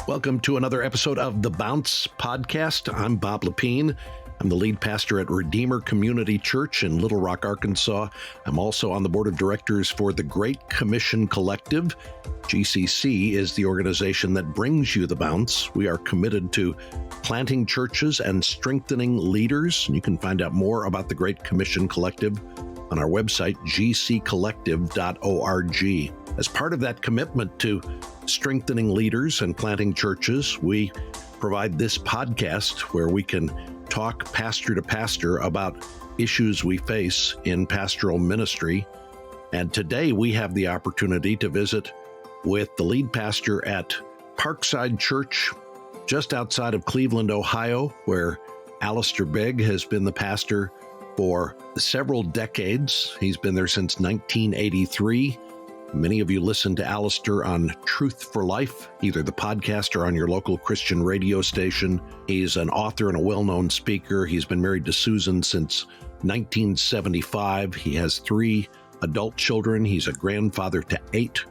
Welcome to another episode of the Bounce Podcast. I'm Bob Lepine. I'm the lead pastor at Redeemer Community Church in Little Rock, Arkansas. I'm also on the board of directors for the Great Commission Collective. GCC is the organization that brings you the Bounce. We are committed to planting churches and strengthening leaders. And you can find out more about the Great Commission Collective on our website, gccollective.org. As part of that commitment to strengthening leaders and planting churches, we provide this podcast where we can talk pastor to pastor about issues we face in pastoral ministry. And today we have the opportunity to visit with the lead pastor at Parkside Church, just outside of Cleveland, Ohio, where Alistair Begg has been the pastor for several decades. He's been there since 1983. Many of you listen to Alistair on Truth for Life, either the podcast or on your local Christian radio station. He's an author and a well-known speaker. He's been married to Susan since 1975. He has 3 adult children. He's a grandfather to 8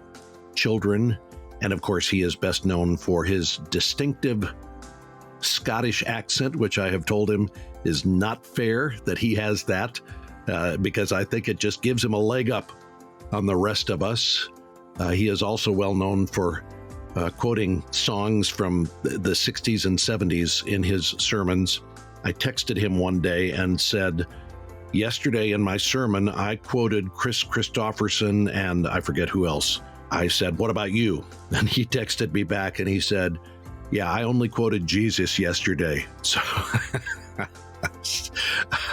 children. And of course, he is best known for his distinctive Scottish accent, which I have told him is not fair that he has that, because I think it just gives him a leg up on the rest of us. He is also well known for quoting songs from the 60s and 70s in his sermons. I texted him one day and said, yesterday in my sermon, I quoted Chris Christopherson and I forget who else. I said, what about you? And he texted me back and he said, yeah, I only quoted Jesus yesterday. So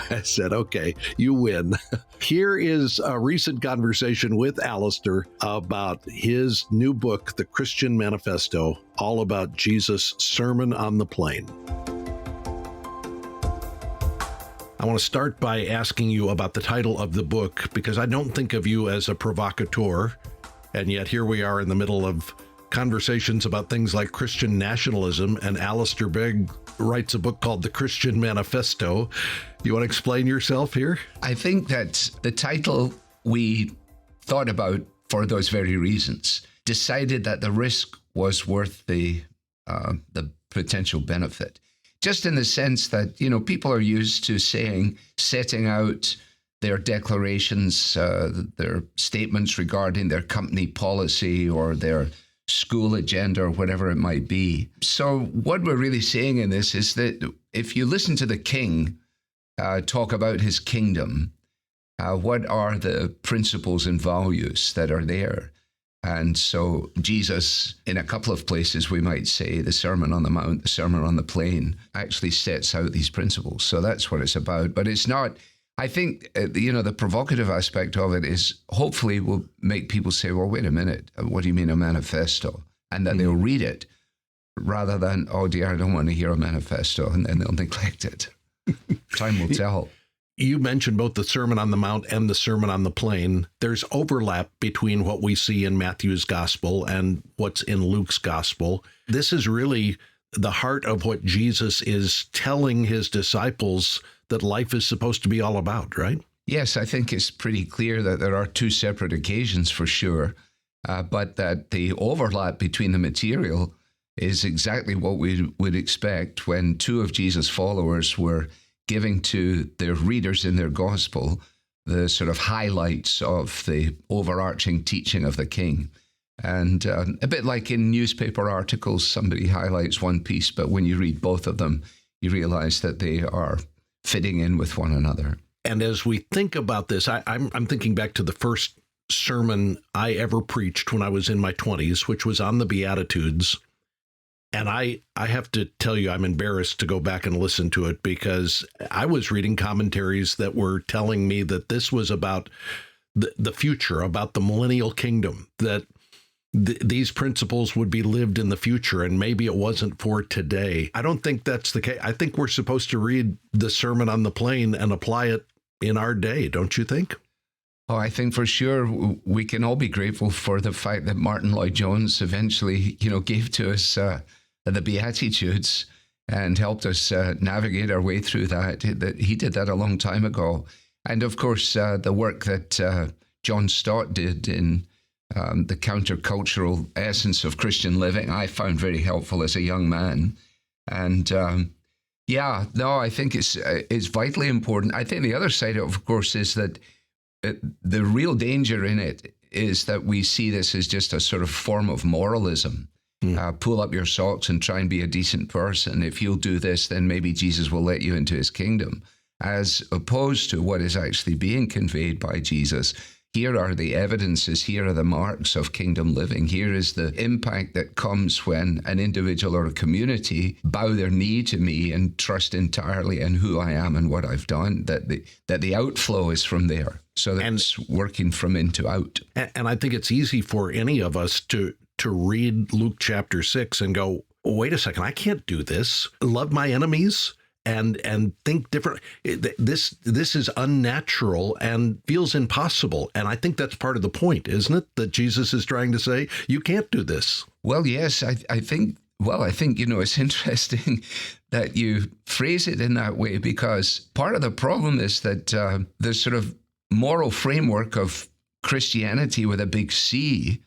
I said, okay, you win. Here is a recent conversation with Alistair about his new book, The Christian Manifesto, all about Jesus' Sermon on the Plain. I want to start by asking you about the title of the book, because I don't think of you as a provocateur, and yet here we are in the middle of conversations about things like Christian nationalism, and Alistair Begg writes a book called The Christian Manifesto. You want to explain yourself here? I think that the title we thought about for those very reasons, decided that the risk was worth the potential benefit. Just in the sense that, people are used to setting out their declarations, their statements regarding their company policy or their school agenda or whatever it might be. So what we're really saying in this is that if you listen to the king talk about his kingdom, what are the principles and values that are there? And so Jesus, in a couple of places, we might say the Sermon on the Mount, the Sermon on the Plain, actually sets out these principles. So that's what it's about. But it's not, I think, the provocative aspect of it is hopefully will make people say, well, wait a minute, what do you mean a manifesto? And then they'll read it rather than, oh dear, I don't want to hear a manifesto, and then they'll neglect it. Time will tell. You mentioned both the Sermon on the Mount and the Sermon on the Plain. There's overlap between what we see in Matthew's gospel and what's in Luke's gospel. This is really the heart of what Jesus is telling his disciples that life is supposed to be all about, right? Yes, I think it's pretty clear that there are 2 separate occasions for sure, but that the overlap between the material is exactly what we would expect when 2 of Jesus' followers were giving to their readers in their gospel the sort of highlights of the overarching teaching of the king. And a bit like in newspaper articles, somebody highlights one piece, but when you read both of them, you realize that they are fitting in with one another. And as we think about this, I'm thinking back to the first sermon I ever preached when I was in my 20s, which was on the Beatitudes. And I have to tell you, I'm embarrassed to go back and listen to it, because I was reading commentaries that were telling me that this was about the future, about the millennial kingdom, that these principles would be lived in the future, and maybe it wasn't for today. I don't think that's the case. I think we're supposed to read the Sermon on the Plain and apply it in our day, don't you think? Oh, I think for sure we can all be grateful for the fact that Martin Lloyd-Jones eventually, gave to us the Beatitudes and helped us navigate our way through that. He did that a long time ago. And of course, the work that John Stott did in the countercultural essence of Christian living, I found very helpful as a young man. And I think it's vitally important. I think the other side of course, is that the real danger in it is that we see this as just a sort of form of moralism. Pull up your socks and try and be a decent person. If you'll do this, then maybe Jesus will let you into his kingdom, as opposed to what is actually being conveyed by Jesus. Here are the evidences, here are the marks of kingdom living. Here is the impact that comes when an individual or a community bow their knee to me and trust entirely in who I am and what I've done, that the outflow is from there. So that's working from in to out. And I think it's easy for any of us to read Luke chapter 6 and go, wait a second, I can't do this. Love my enemies and think different. This is unnatural and feels impossible. And I think that's part of the point, isn't it? That Jesus is trying to say, you can't do this. Well, yes, I think, it's interesting that you phrase it in that way, because part of the problem is that the sort of moral framework of Christianity with a big C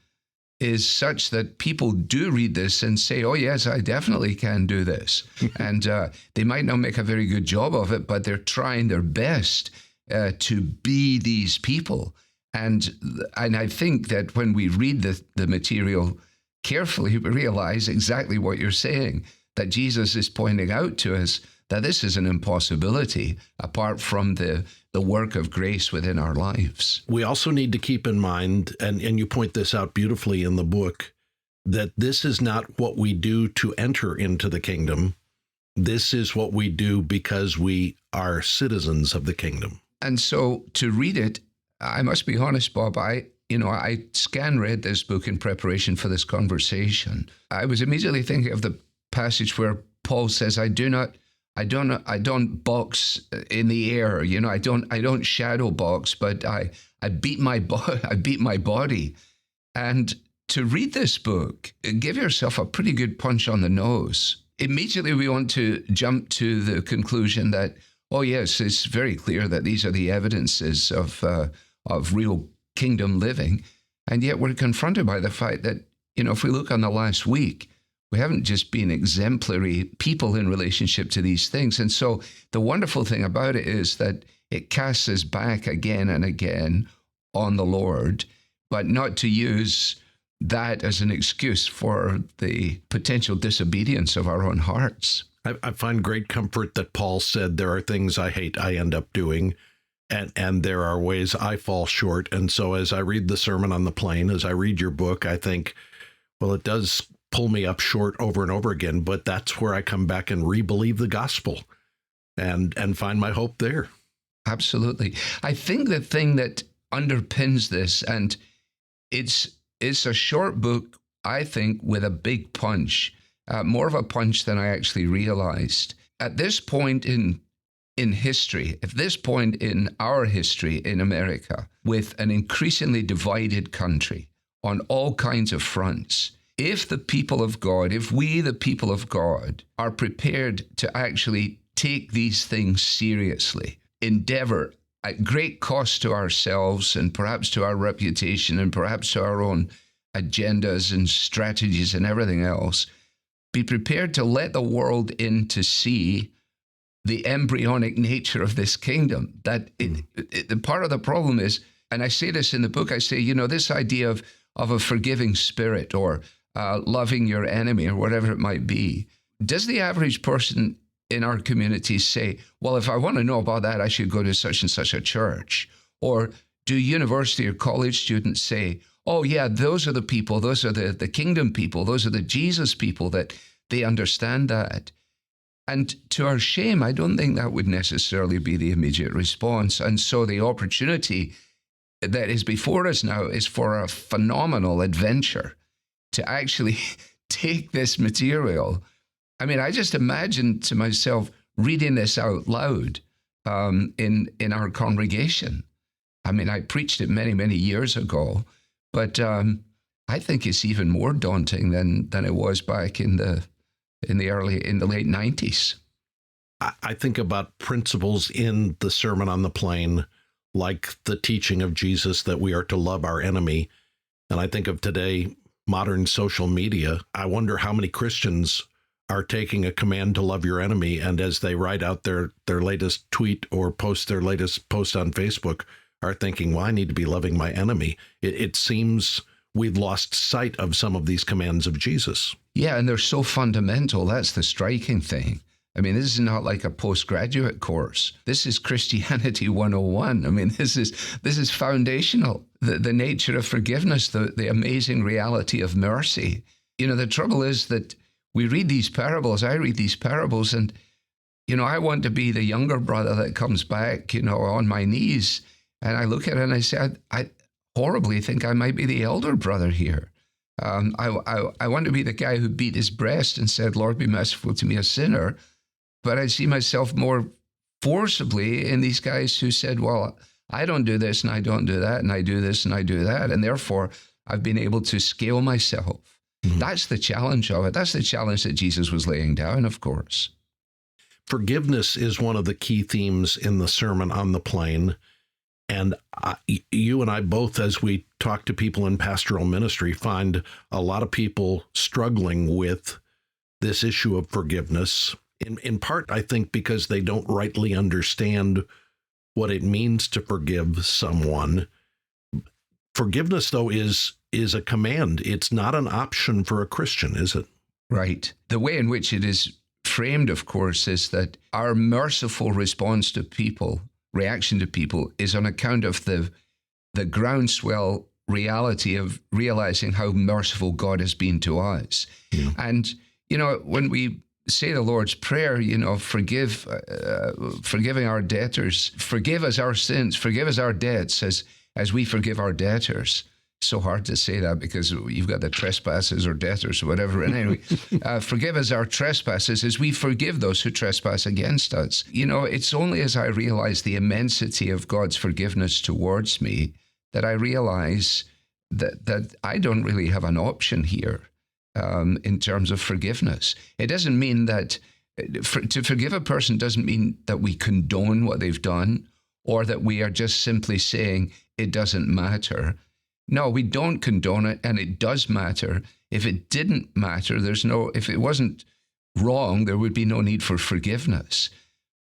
is such that people do read this and say, oh, yes, I definitely can do this. And they might not make a very good job of it, but they're trying their best to be these people. And I think that when we read the material carefully, we realize exactly what you're saying, that Jesus is pointing out to us that this is an impossibility apart from the work of grace within our lives. We also need to keep in mind, and you point this out beautifully in the book, that this is not what we do to enter into the kingdom. This is what we do because we are citizens of the kingdom. And so to read it, I must be honest, Bob, I scan read this book in preparation for this conversation. I was immediately thinking of the passage where Paul says, I don't box in the air, I don't shadow box, but I beat my body. And to read this book, give yourself a pretty good punch on the nose. Immediately we want to jump to the conclusion that, oh yes, it's very clear that these are the evidences of real kingdom living. And yet we're confronted by the fact that, if we look on the last week, we haven't just been exemplary people in relationship to these things. And so the wonderful thing about it is that it casts us back again and again on the Lord, but not to use that as an excuse for the potential disobedience of our own hearts. I find great comfort that Paul said, there are things I hate, I end up doing, and there are ways I fall short. And so as I read the Sermon on the Plain, as I read your book, I think, well, it does pull me up short over and over again, but that's where I come back and re-believe the gospel and find my hope there. Absolutely. I think the thing that underpins this, and it's a short book, I think, with a big punch, more of a punch than I actually realized. At this point in history, at this point in our history in America, with an increasingly divided country on all kinds of fronts, if the people of God, if we, the people of God, are prepared to actually take these things seriously, endeavor at great cost to ourselves and perhaps to our reputation and perhaps to our own agendas and strategies and everything else, be prepared to let the world in to see the embryonic nature of this kingdom. That the part of the problem is, and I say this in the book, I say, this idea of a forgiving spirit or loving your enemy or whatever it might be. Does the average person in our community say, well, if I want to know about that, I should go to such and such a church? Or do university or college students say, oh yeah, those are the people, those are the kingdom people, those are the Jesus people, that they understand that? And to our shame, I don't think that would necessarily be the immediate response. And so the opportunity that is before us now is for a phenomenal adventure to actually take this material. I mean, I just imagine to myself reading this out loud in our congregation. I mean, I preached it many, many years ago, but I think it's even more daunting than it was back in the late 90s. I think about principles in the Sermon on the Plain, like the teaching of Jesus that we are to love our enemy. And I think of today, modern social media. I wonder how many Christians are taking a command to love your enemy, and as they write out their latest tweet or post their latest post on Facebook, are thinking, well, I need to be loving my enemy. It seems we've lost sight of some of these commands of Jesus. Yeah, and they're so fundamental. That's the striking thing. I mean, this is not like a postgraduate course. This is Christianity 101. I mean, this is foundational. The nature of forgiveness, the amazing reality of mercy. You know, the trouble is that we read these parables, I read these parables, and, you know, I want to be the younger brother that comes back, you know, on my knees. And I look at it and I say, I horribly think I might be the elder brother here. I want to be the guy who beat his breast and said, Lord, be merciful to me, a sinner. But I see myself more forcibly in these guys who said, well, I don't do this and I don't do that, and I do this and I do that. And therefore, I've been able to scale myself. Mm-hmm. That's the challenge of it. That's the challenge that Jesus was laying down, of course. Forgiveness is one of the key themes in the Sermon on the Plain. And you and I both, as we talk to people in pastoral ministry, find a lot of people struggling with this issue of forgiveness. In part, I think, because they don't rightly understand what it means to forgive someone. Forgiveness, though, is a command. It's not an option for a Christian, is it? Right. The way in which it is framed, of course, is that our merciful response to people, reaction to people, is on account of the groundswell reality of realizing how merciful God has been to us. Yeah. And, you know, when we say the Lord's Prayer, you know, forgiving our debtors, forgive us our sins, forgive us our debts as we forgive our debtors. So hard to say that because you've got the trespasses or debtors or whatever. And anyway, forgive us our trespasses as we forgive those who trespass against us. You know, it's only as I realize the immensity of God's forgiveness towards me that I realize that I don't really have an option here. In terms of forgiveness. It doesn't mean that to forgive a person doesn't mean that we condone what they've done or that we are just simply saying it doesn't matter. No, we don't condone it, and it does matter. If it didn't matter, if it wasn't wrong, there would be no need for forgiveness.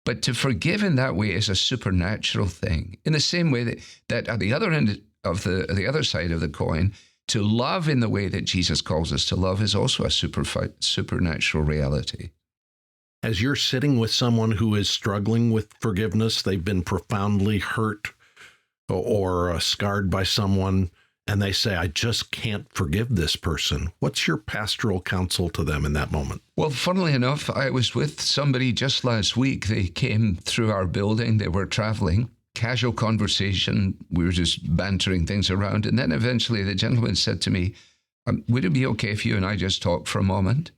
But to forgive in that way is a supernatural thing. In the same way that at the other end of the other side of the coin, to love in the way that Jesus calls us to love is also a supernatural reality. As you're sitting with someone who is struggling with forgiveness, they've been profoundly hurt or scarred by someone, and they say, I just can't forgive this person. What's your pastoral counsel to them in that moment? Well, funnily enough, I was with somebody just last week. They came through our building. They were traveling. Casual conversation. We were just bantering things around. And then eventually the gentleman said to me, would it be okay if you and I just talk for a moment?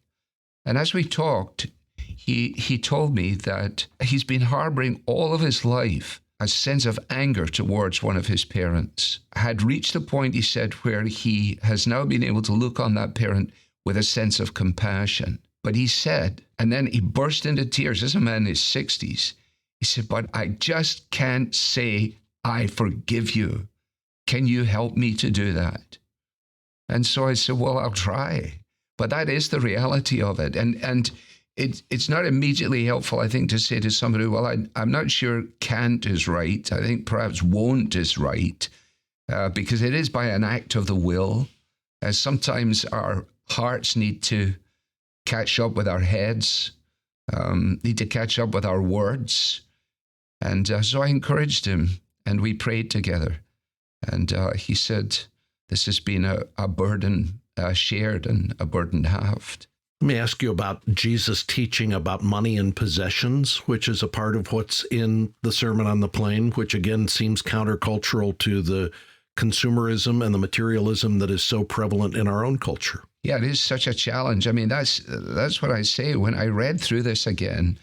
And as we talked, he told me that he's been harboring all of his life a sense of anger towards one of his parents. Had reached the point, he said, where he has now been able to look on that parent with a sense of compassion. But he said, and then he burst into tears. This is a man in his 60s. He said, but I just can't say, I forgive you. Can you help me to do that? And so I said, well, I'll try. But that is the reality of it. And it's not immediately helpful, I think, to say to somebody, well, I'm not sure can't is right. I think perhaps won't is right, because it is by an act of the will. As sometimes our hearts need to catch up with our heads, need to catch up with our words. And so I encouraged him, and we prayed together. And he said, this has been a burden shared and a burden halved. Let me ask you about Jesus' teaching about money and possessions, which is a part of what's in the Sermon on the Plain, which again seems countercultural to the consumerism and the materialism that is so prevalent in our own culture. Yeah, it is such a challenge. I mean, that's what I say when I read through this again.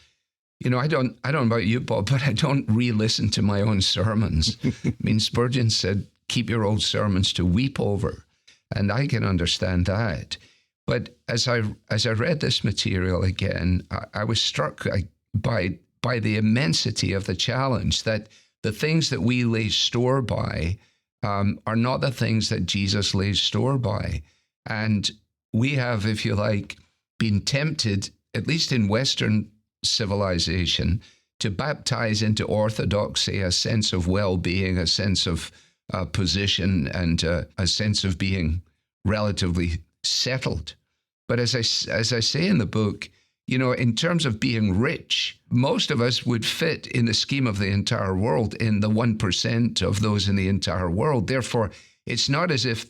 You know, I don't know about you, Bob, but I don't re-listen to my own sermons. I mean, Spurgeon said, keep your old sermons to weep over. And I can understand that. But as I read this material again, I was struck by the immensity of the challenge that the things that we lay store by are not the things that Jesus lays store by. And we have, if you like, been tempted, at least in Western civilization, to baptize into orthodoxy a sense of well-being, a sense of position, and a sense of being relatively settled. But as I say in the book, in terms of being rich, most of us would fit in the scheme of the entire world in the 1% of those in the entire world. Therefore, it's not as if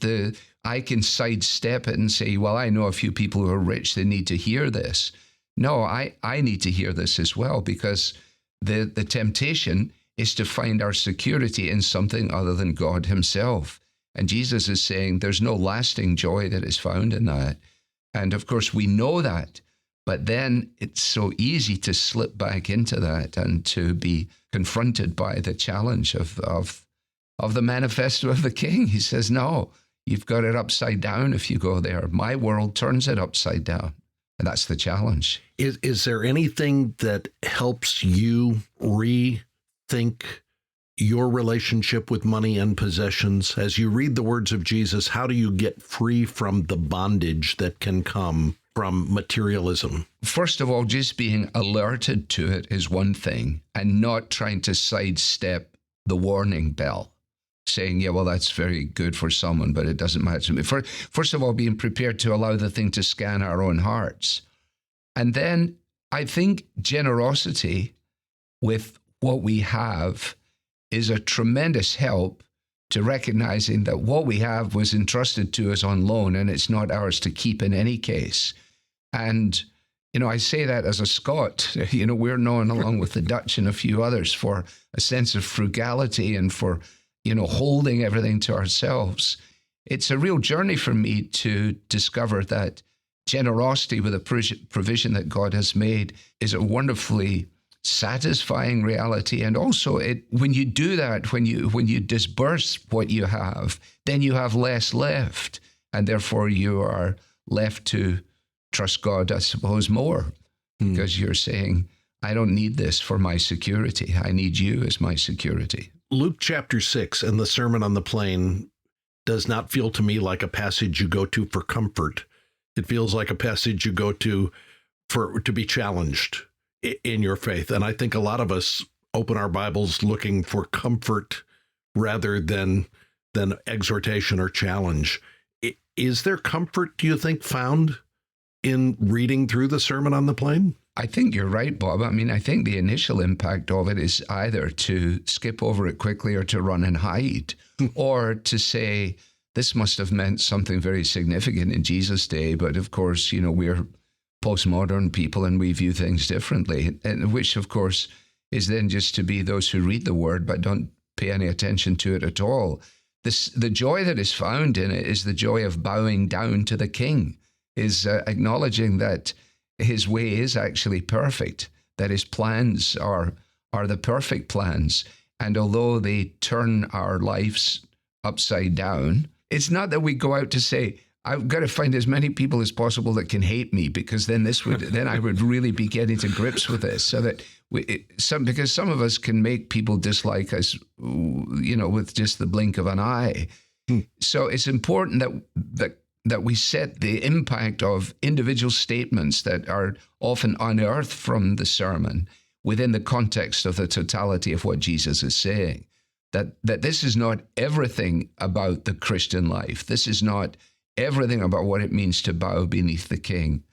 I can sidestep it and say, well, I know a few people who are rich, they need to hear this. No, I need to hear this as well, because the temptation is to find our security in something other than God himself. And Jesus is saying there's no lasting joy that is found in that. And of course, we know that. But then it's so easy to slip back into that and to be confronted by the challenge of the manifesto of the king. He says, no, you've got it upside down if you go there. My world turns it upside down. And that's the challenge. Is there anything that helps you rethink your relationship with money and possessions? As you read the words of Jesus, how do you get free from the bondage that can come from materialism? First of all, just being alerted to it is one thing, and not trying to sidestep the warning bell, saying, yeah, well, that's very good for someone, but it doesn't matter to me. First of all, being prepared to allow the thing to scan our own hearts. And then I think generosity with what we have is a tremendous help to recognizing that what we have was entrusted to us on loan, and it's not ours to keep in any case. And, I say that as a Scot. We're known, along with the Dutch and a few others, for a sense of frugality and for, holding everything to ourselves. It's a real journey for me to discover that generosity with a provision that God has made is a wonderfully satisfying reality. And also, when you do that, when you disburse what you have, then you have less left, and therefore you are left to trust God, I suppose, more, because you're saying, I don't need this for my security. I need you as my security. Luke chapter 6 and the Sermon on the Plain does not feel to me like a passage you go to for comfort. It feels like a passage you go to to be challenged in your faith. And I think a lot of us open our Bibles looking for comfort rather than exhortation or challenge. Is there comfort, do you think, found in reading through the Sermon on the Plain? I think you're right, Bob. I think the initial impact of it is either to skip over it quickly or to run and hide, or to say, this must have meant something very significant in Jesus' day. But of course, we're postmodern people and we view things differently, and which, of course, is then just to be those who read the word but don't pay any attention to it at all. The joy that is found in it is the joy of bowing down to the King, is acknowledging that his way is actually perfect, that his plans are the perfect plans. And although they turn our lives upside down, it's not that we go out to say, I've got to find as many people as possible that can hate me, because then I would really be getting to grips with this. So that because some of us can make people dislike us, with just the blink of an eye. So it's important that we set the impact of individual statements that are often unearthed from the sermon within the context of the totality of what Jesus is saying. That this is not everything about the Christian life. This is not everything about what it means to bow beneath the King.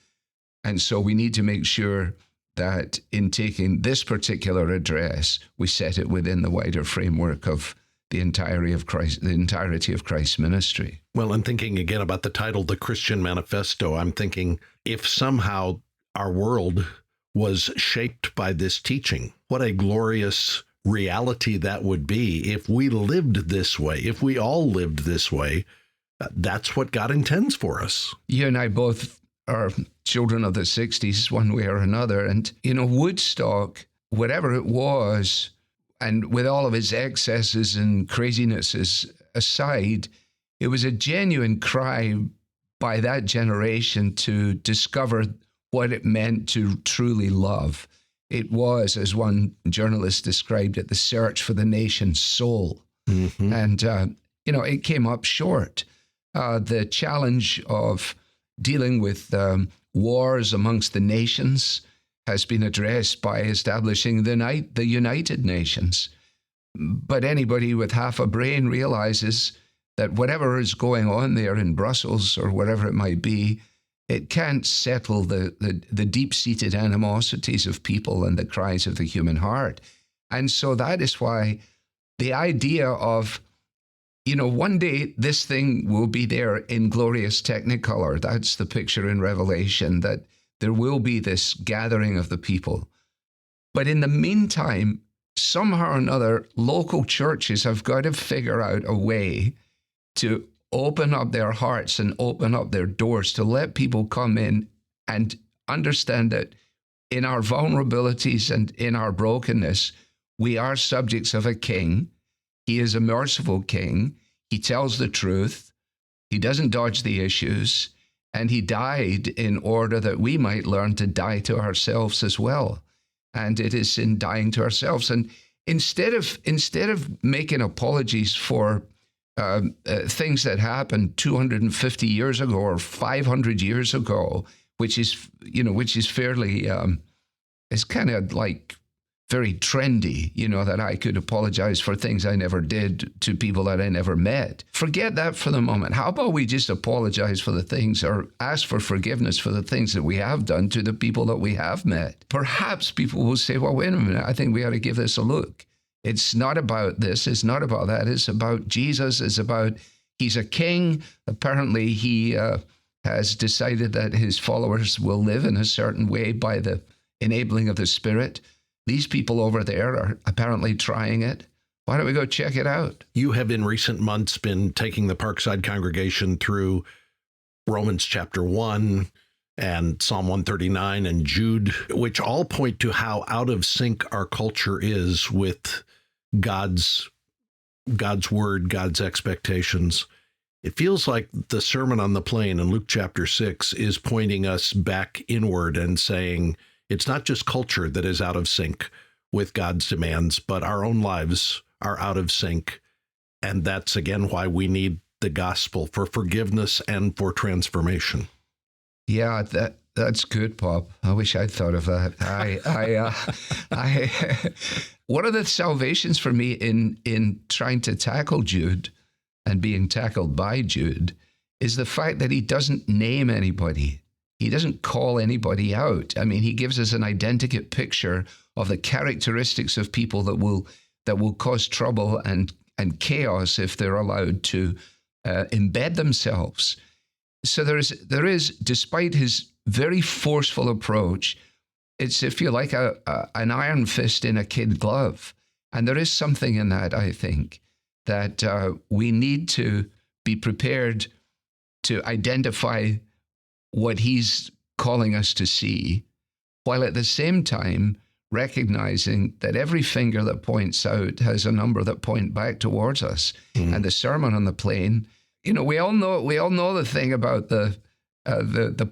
And so we need to make sure that in taking this particular address, we set it within the wider framework of the entirety of Christ's ministry. Well, I'm thinking again about the title, The Christian Manifesto. I'm thinking, if somehow our world was shaped by this teaching, what a glorious reality that would be if we lived this way, if we all lived this way. That's what God intends for us. You and I both are children of the 60s, one way or another. And, Woodstock, whatever it was, and with all of its excesses and crazinesses aside, it was a genuine cry by that generation to discover what it meant to truly love. It was, as one journalist described it, the search for the nation's soul. Mm-hmm. And, it came up short. The challenge of dealing with wars amongst the nations has been addressed by establishing the United Nations. But anybody with half a brain realizes that whatever is going on there in Brussels or whatever it might be, it can't settle the deep-seated animosities of people and the cries of the human heart. And so that is why the idea of, one day this thing will be there in glorious technicolor. That's the picture in Revelation, that there will be this gathering of the people. But in the meantime, somehow or another, local churches have got to figure out a way to open up their hearts and open up their doors to let people come in and understand that in our vulnerabilities and in our brokenness, we are subjects of a king. He is a merciful king. He tells the truth. He doesn't dodge the issues. And he died in order that we might learn to die to ourselves as well. And it is in dying to ourselves. And instead of making apologies for things that happened 250 years ago or 500 years ago, which is fairly, it's kind of like very trendy, that I could apologize for things I never did to people that I never met. Forget that for the moment. How about we just apologize for the things or ask for forgiveness for the things that we have done to the people that we have met? Perhaps people will say, well, wait a minute, I think we ought to give this a look. It's not about this. It's not about that. It's about Jesus. It's about, he's a king. Apparently, he has decided that his followers will live in a certain way by the enabling of the Spirit. These people over there are apparently trying it. Why don't we go check it out? You have in recent months been taking the Parkside congregation through Romans chapter 1 and Psalm 139 and Jude, which all point to how out of sync our culture is with God's word, God's expectations. It feels like the Sermon on the Plain in Luke chapter 6 is pointing us back inward and saying, it's not just culture that is out of sync with God's demands, but our own lives are out of sync. And that's, again, why we need the gospel for forgiveness and for transformation. Yeah, that's good, Bob. I wish I'd thought of that. One of the salvations for me in trying to tackle Jude and being tackled by Jude is the fact that he doesn't name anybody. He doesn't call anybody out. I mean, he gives us an identikit picture of the characteristics of people that will cause trouble and chaos if they're allowed to embed themselves. So there is, despite his very forceful approach, it's, if you like, an iron fist in a kid glove. And there is something in that, I think, that we need to be prepared to identify what he's calling us to see, while at the same time recognizing that every finger that points out has a number that point back towards us. Mm. And the Sermon on the Plain, we all know the thing about the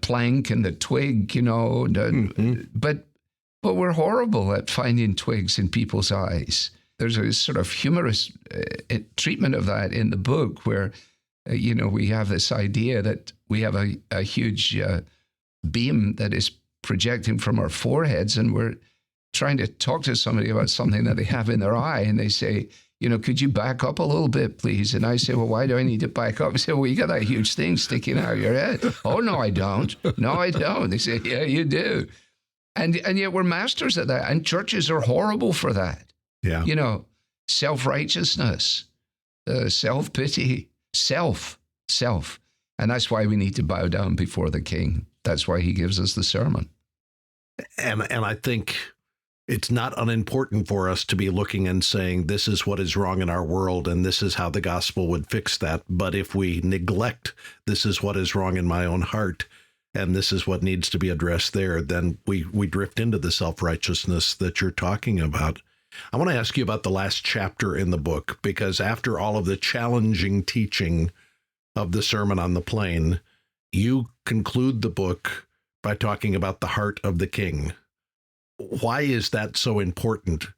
plank and the twig, but we're horrible at finding twigs in people's eyes. There's a sort of humorous treatment of that in the book where we have this idea that we have a huge beam that is projecting from our foreheads, and we're trying to talk to somebody about something that they have in their eye, and they say, could you back up a little bit, please? And I say, well, why do I need to back up? I say, well, you got that huge thing sticking out of your head. Oh, no, I don't. No, I don't. They say, yeah, you do. And yet we're masters at that, and churches are horrible for that. Yeah. Self-righteousness, self-pity. Self. And that's why we need to bow down before the King. That's why he gives us the sermon. And I think it's not unimportant for us to be looking and saying, this is what is wrong in our world, and this is how the gospel would fix that. But if we neglect, this is what is wrong in my own heart, and this is what needs to be addressed there, then we drift into the self-righteousness that you're talking about. I want to ask you about the last chapter in the book, because after all of the challenging teaching of the Sermon on the Plain, you conclude the book by talking about the heart of the King. Why is that so important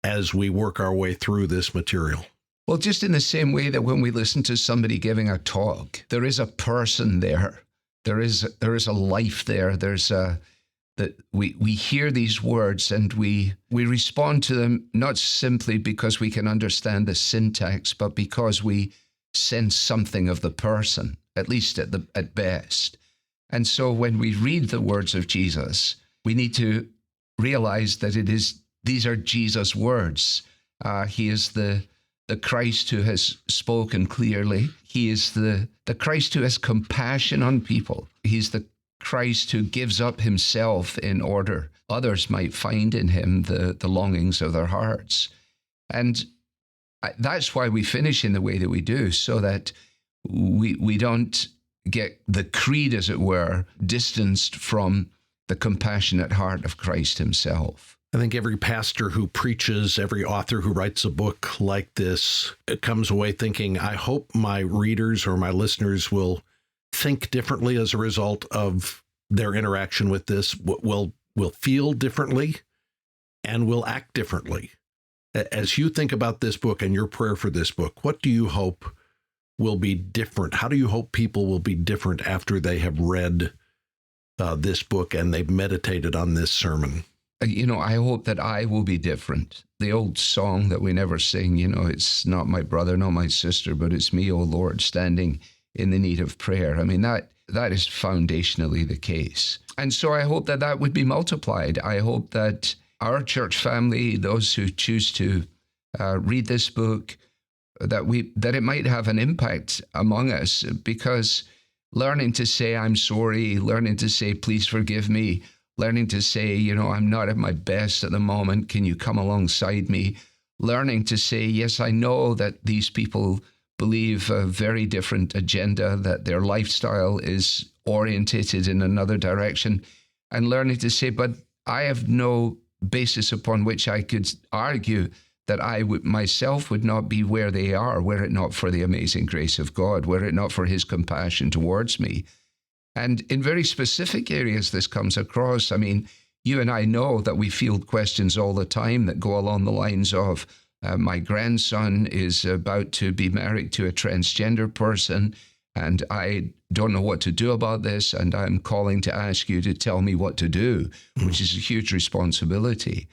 as we work our way through this material? Well, just in the same way that when we listen to somebody giving a talk, there is a person there. There is a life there. That we hear these words and we respond to them not simply because we can understand the syntax, but because we sense something of the person, at least at best. And so when we read the words of Jesus, we need to realize that these are Jesus' words. He is the Christ who has spoken clearly. He is the Christ who has compassion on people. He's the Christ who gives up himself in order others might find in him the longings of their hearts. And that's why we finish in the way that we do, so that we don't get the creed, as it were, distanced from the compassionate heart of Christ himself. I think every pastor who preaches, every author who writes a book like this, comes away thinking, I hope my readers or my listeners will think differently as a result of their interaction with this, will feel differently, and will act differently. As you think about this book and your prayer for this book, what do you hope will be different? How do you hope people will be different after they have read this book and they've meditated on this sermon? I hope that I will be different. The old song that we never sing, it's not my brother, not my sister, but it's me, O Lord, standing in the need of prayer. I mean, that is foundationally the case. And so I hope that would be multiplied. I hope that our church family, those who choose to read this book, that it might have an impact among us, because learning to say, I'm sorry, learning to say, please forgive me, learning to say, I'm not at my best at the moment, can you come alongside me? Learning to say, yes, I know that these people believe a very different agenda, that their lifestyle is orientated in another direction, and learning to say, but I have no basis upon which I could argue that I myself would not be where they are, were it not for the amazing grace of God, were it not for his compassion towards me. And in very specific areas this comes across. I mean, you and I know that we field questions all the time that go along the lines of, my grandson is about to be married to a transgender person, and I don't know what to do about this, and I'm calling to ask you to tell me what to do, which is a huge responsibility.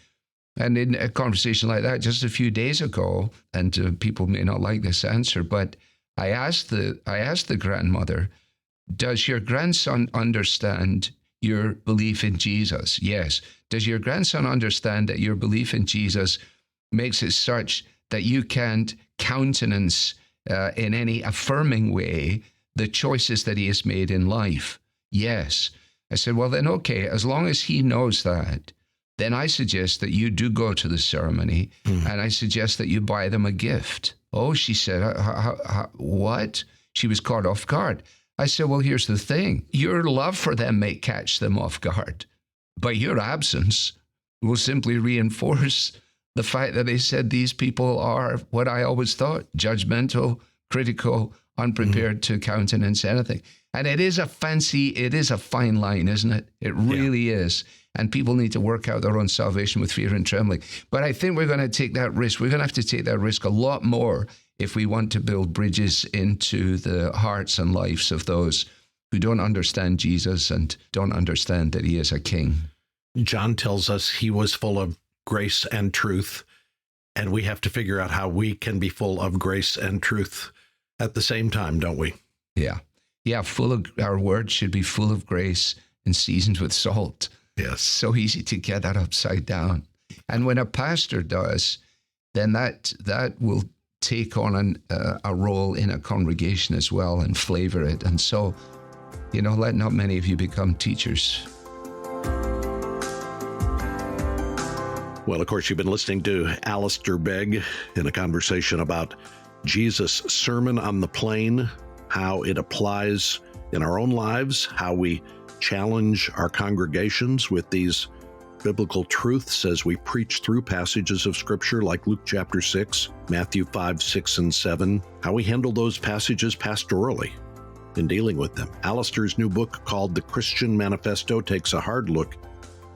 And in a conversation like that just a few days ago, and people may not like this answer, but I asked the grandmother, does your grandson understand your belief in Jesus? Yes. Does your grandson understand that your belief in Jesus makes it such that you can't countenance in any affirming way the choices that he has made in life? Yes. I said, well, then, okay, as long as he knows that, then I suggest that you do go to the ceremony, and I suggest that you buy them a gift. Oh, she said, what? She was caught off guard. I said, well, here's the thing. Your love for them may catch them off guard, but your absence will simply reinforce the fact that they said these people are what I always thought, judgmental, critical, unprepared to countenance anything. And it is a fine line, isn't it? It really is. And people need to work out their own salvation with fear and trembling. But I think we're going to take that risk. We're going to have to take that risk a lot more if we want to build bridges into the hearts and lives of those who don't understand Jesus and don't understand that he is a king. John tells us he was full of grace and truth, and we have to figure out how we can be full of grace and truth at the same time, don't we? Yeah. Our words should be full of grace and seasoned with salt. Yes. So easy to get that upside down. And when a pastor does, then that will take on a role in a congregation as well and flavor it. And so, let not many of you become teachers. Well, of course, you've been listening to Alastair Begg in a conversation about Jesus' Sermon on the Plain, how it applies in our own lives, how we challenge our congregations with these biblical truths as we preach through passages of Scripture like Luke chapter 6, Matthew 5, 6, and 7, how we handle those passages pastorally in dealing with them. Alistair's new book called The Christian Manifesto takes a hard look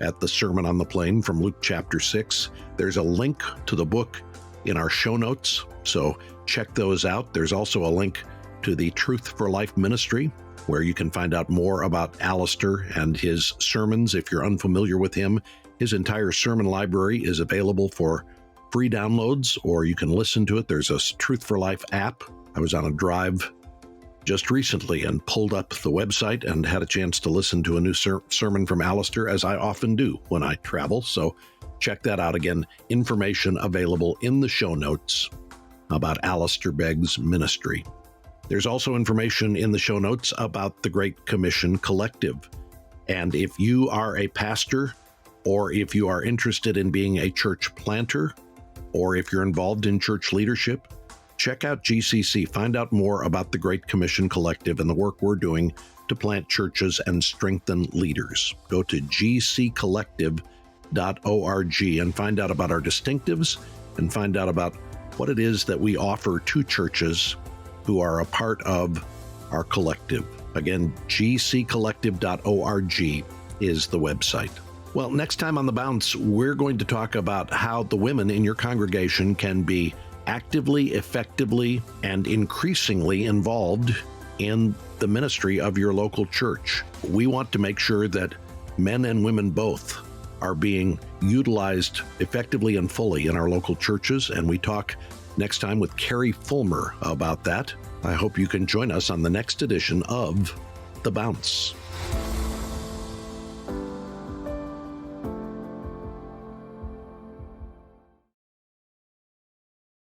at the Sermon on the Plain from Luke chapter 6. There's a link to the book in our show notes, so check those out. There's also a link to the Truth for Life ministry, where you can find out more about Alistair and his sermons. If you're unfamiliar with him, his entire sermon library is available for free downloads, or you can listen to it. There's a Truth for Life app. I was on a drive just recently and pulled up the website and had a chance to listen to a new sermon from Alistair, as I often do when I travel. So check that out. Again, information available in the show notes about Alastair Begg's ministry. There's also information in the show notes about the Great Commission Collective. And if you are a pastor, or if you are interested in being a church planter, or if you're involved in church leadership, check out GCC. Find out more about the Great Commission Collective and the work we're doing to plant churches and strengthen leaders. Go to gccollective.org and find out about our distinctives and find out about what it is that we offer to churches who are a part of our collective. Again, gccollective.org is the website. Well, next time on The Bounce, we're going to talk about how the women in your congregation can be actively, effectively, and increasingly involved in the ministry of your local church. We want to make sure that men and women both are being utilized effectively and fully in our local churches, and we talk next time with Carrie Fulmer about that. I hope you can join us on the next edition of The Bounce.